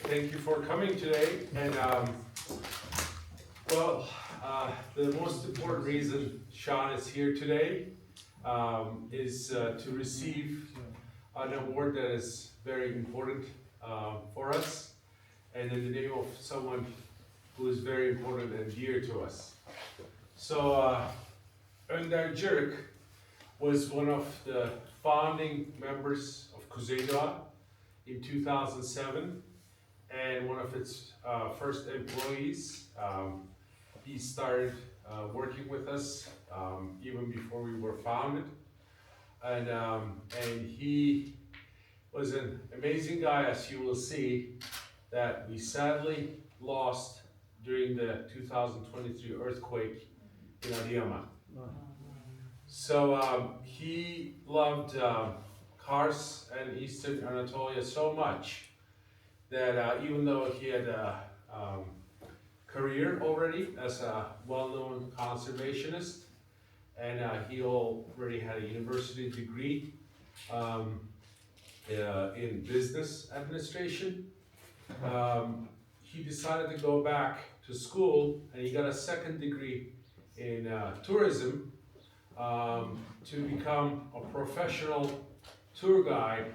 Thank you for coming today. And the most important reason Sean is here today is to receive an award that is very important for us, and in the name of someone who is very important and dear to us. So Önder Cırık was one of the founding members of KuzeyDoğa in 2007 and one of its first employees. He started working with us even before we were founded, and he was an amazing guy, as you will see, that we sadly lost during the 2023 earthquake in Adıyaman. So he loved Kars and Eastern Anatolia so much that even though he had a career already as a well-known conservationist, and he already had a university degree in business administration, he decided to go back to school, and he got a second degree in tourism to become a professional tour guide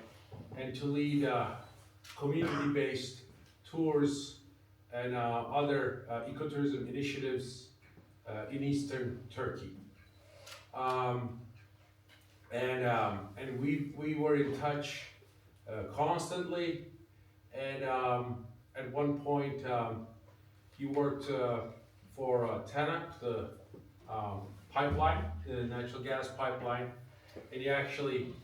and to lead community-based tours and other ecotourism initiatives in Eastern Turkey. And we were in touch constantly, and at one point he worked for TANAP, the pipeline, the natural gas pipeline, and he actually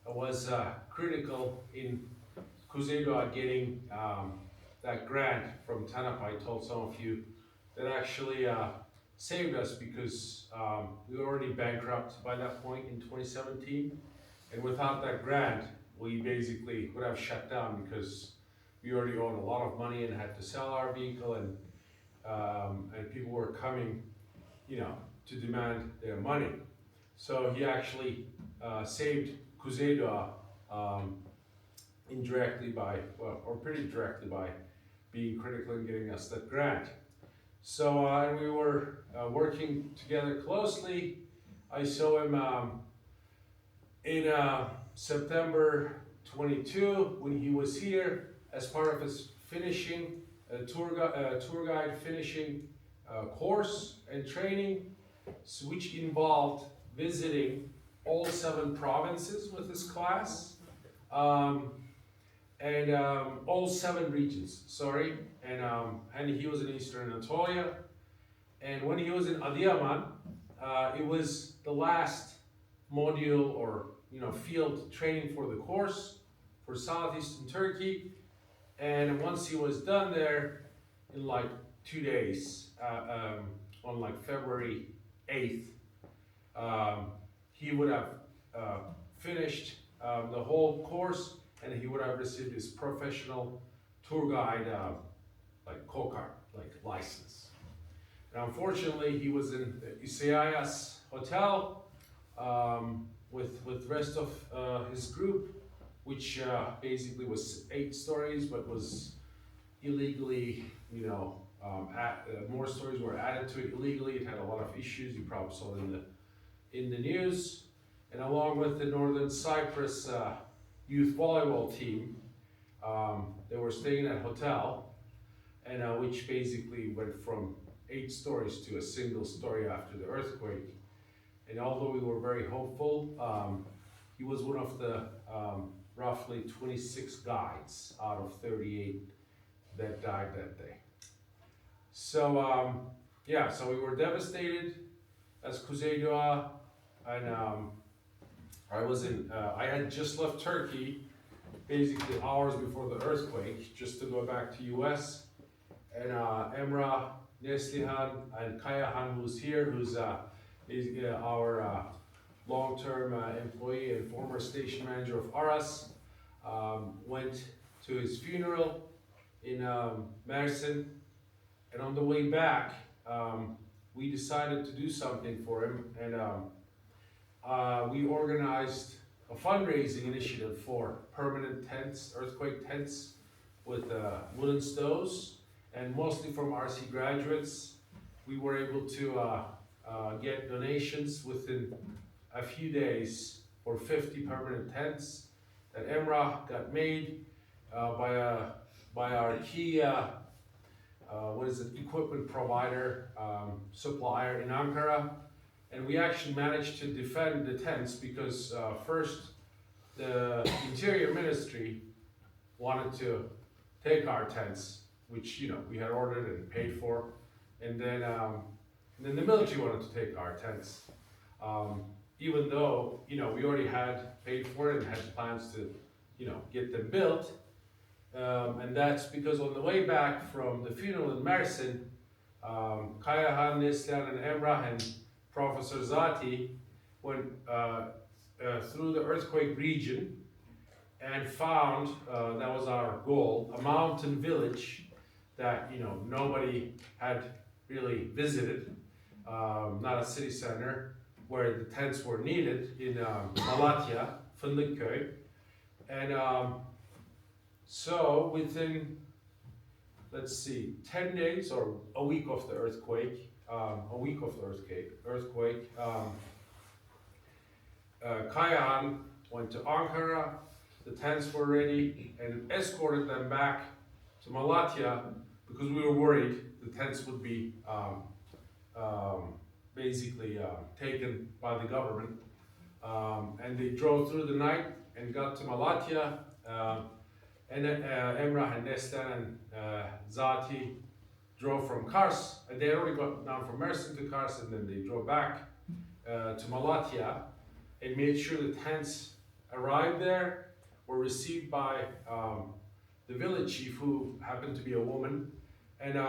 was critical in KuzeyDoğa getting that grant from TANAP. I told some of you that actually saved us, because we were already bankrupt by that point in 2017, and without that grant we basically would have shut down, because we already owed a lot of money and had to sell our vehicle, and people were coming, to demand their money. So he actually saved KuzeyDoğa indirectly or pretty directly by being critical in getting us that grant. So and we were working together closely. I saw him in September 22 when he was here as part of his finishing tour guide finishing course and training, which involved visiting all 7 provinces with his class, and all 7 regions, sorry, and he was in Eastern Anatolia. And when he was in Adıyaman, it was the last module or field training for the course for southeastern Turkey. And once he was done there, in like 2 days, on like February 8th, he would have finished the whole course, and he would have received his professional tour guide like KOKAR, like license. And unfortunately, he was in the Isaias hotel with rest of his group, which basically was 8 stories, but was illegally, more stories were added to it illegally. It had a lot of issues. You probably saw it in the news. And along with the Northern Cyprus youth volleyball team, they were staying in that hotel, and which basically went from 8 stories to a single story after the earthquake. And although we were very hopeful, he was one of the roughly 26 guides out of 38 that died that day. So so we were devastated as KuzeyDoğa, and I had just left Turkey basically hours before the earthquake, just to go back to US. And Emrah, Neslihan, and Kayahan, who's here, who's our long-term employee and former station manager of Aras, went to his funeral in Mersin. And on the way back, we decided to do something for him, and we organized a fundraising initiative for permanent tents, earthquake tents, with wooden stoves, and mostly from RC graduates. We were able to get donations within a few days for 50 permanent tents that Emrah got made by our key equipment provider, supplier in Ankara. And we actually managed to defend the tents because first the Interior Ministry wanted to take our tents, which we had ordered and paid for, and then the military wanted to take our tents, even though we already had paid for it and had plans to get them built. And that's because on the way back from the funeral in Mersin, Kayahan, Neslihan, and Emrah and Professor Zati went through the earthquake region and found, that was our goal, a mountain village that nobody had really visited, not a city center, where the tents were needed in Malatya, Fındıkköy. And so within, let's see, 10 days or a week of the earthquake, Kayahan went to Ankara, the tents were ready, and escorted them back to Malatya because we were worried the tents would be basically taken by the government. And they drove through the night and got to Malatya, and Emrah and Neslihan and Zati drove from Kars, and they already got down from Mersin to Kars, and then they drove back to Malatya and made sure the tents arrived there, were received by the village chief, who happened to be a woman, and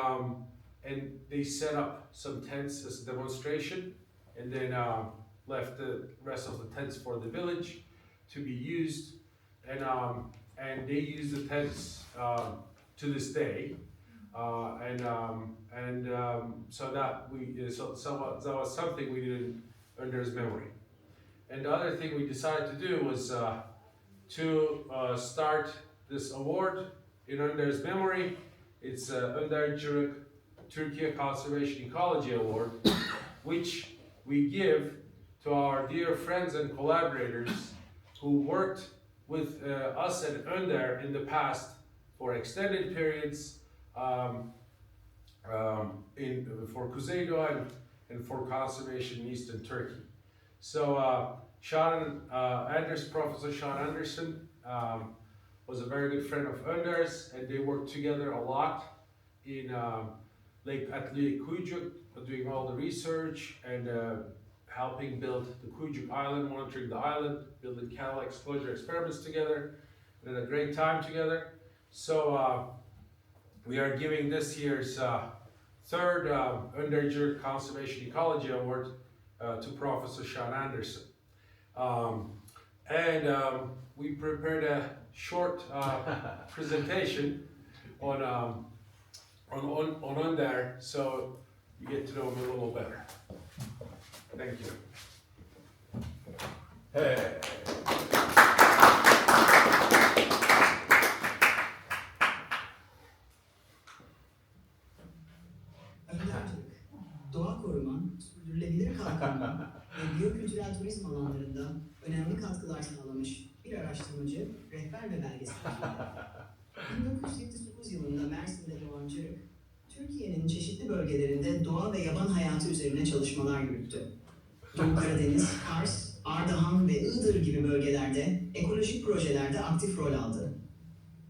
they set up some tents as a demonstration, and then left the rest of the tents for the village to be used, and they use the tents to this day, so that was something we did in Önder's memory. And the other thing we decided to do was to start this award in Önder's memory. It's Önder Cırık Türkiye Conservation Ecology Award, which we give to our dear friends and collaborators who worked with us at Önder in the past for extended periods for KuzeyDoğa and for conservation in Eastern Turkey. So Professor Çağan Anderson was a very good friend of Önder's, and they worked together a lot in Lake Kuyucuk, doing all the research and helping build the Kuyucuk Island, monitoring the island, building cattle exposure experiments together, and had a great time together. So we are giving this year's third Önder Cırık Conservation Ecology Award to Professor Çağan Anderson. We prepared a short presentation on Önder, so you get to know him a little better. Thank you. Hey. Doğa koruma, sürdürülebilir kalkınma ve biyokültürel turizm alanlarında önemli katkılar sağlamış bir araştırmacı, rehber ve belgeselciydi. 1979 yılında Mersin'de doğan Cırık, Türkiye'nin çeşitli bölgelerinde doğa ve yaban hayatı üzerine çalışmalar yürüttü. Doğu Karadeniz, Kars, Ardahan ve Iğdır gibi bölgelerde ekolojik projelerde aktif rol aldı.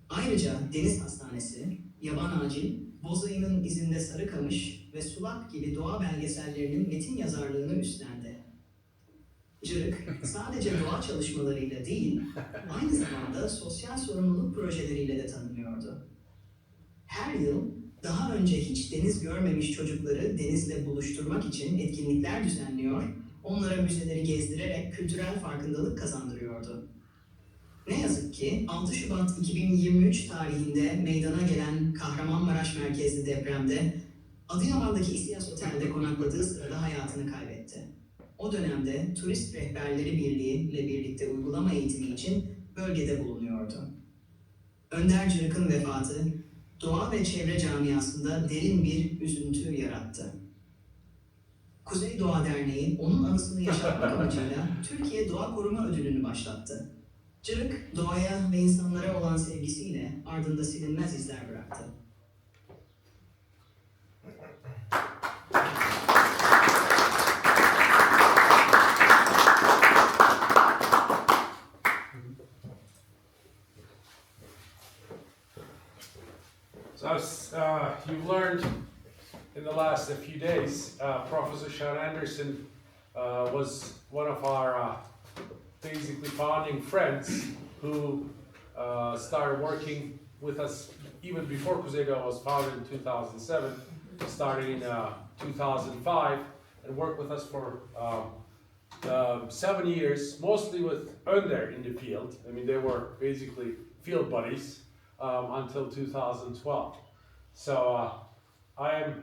Ayrıca Deniz Hastanesi, Yaban Acil, Bozayı'nın izinde Sarıkamış ve Sulak gibi doğa belgesellerinin metin yazarlığını üstlendi. Cırık, sadece doğa çalışmalarıyla değil, aynı zamanda sosyal sorumluluk projeleriyle de tanınıyordu. Her yıl, daha önce hiç deniz görmemiş çocukları denizle buluşturmak için etkinlikler düzenliyor, onlara müzeleri gezdirerek kültürel farkındalık kazandırıyordu. Ne yazık ki 6 Şubat 2023 tarihinde meydana gelen Kahramanmaraş merkezli depremde Adıyaman'daki İSİAS Otel'de konakladığı sırada hayatını kaybetti. O dönemde Turist Rehberleri Birliği ile birlikte uygulama eğitimi için bölgede bulunuyordu. Önder Cırık'ın vefatı, doğa ve çevre camiasında derin bir üzüntü yarattı. KuzeyDoğa Derneği onun anısını yaşatmak amacıyla Türkiye Doğa Koruma Ödülünü başlattı. Cırık, doğaya ve insanlara olan sevgisiyle ardında silinmez izler bıraktı. So as you've learned in the last few days, Professor Sean Anderson was one of our basically founding friends who started working with us even before KuzeyDoğa was founded in 2007, started in 2005, and worked with us for 7 years, mostly with Önder in the field. I mean, they were basically field buddies until 2012. So I am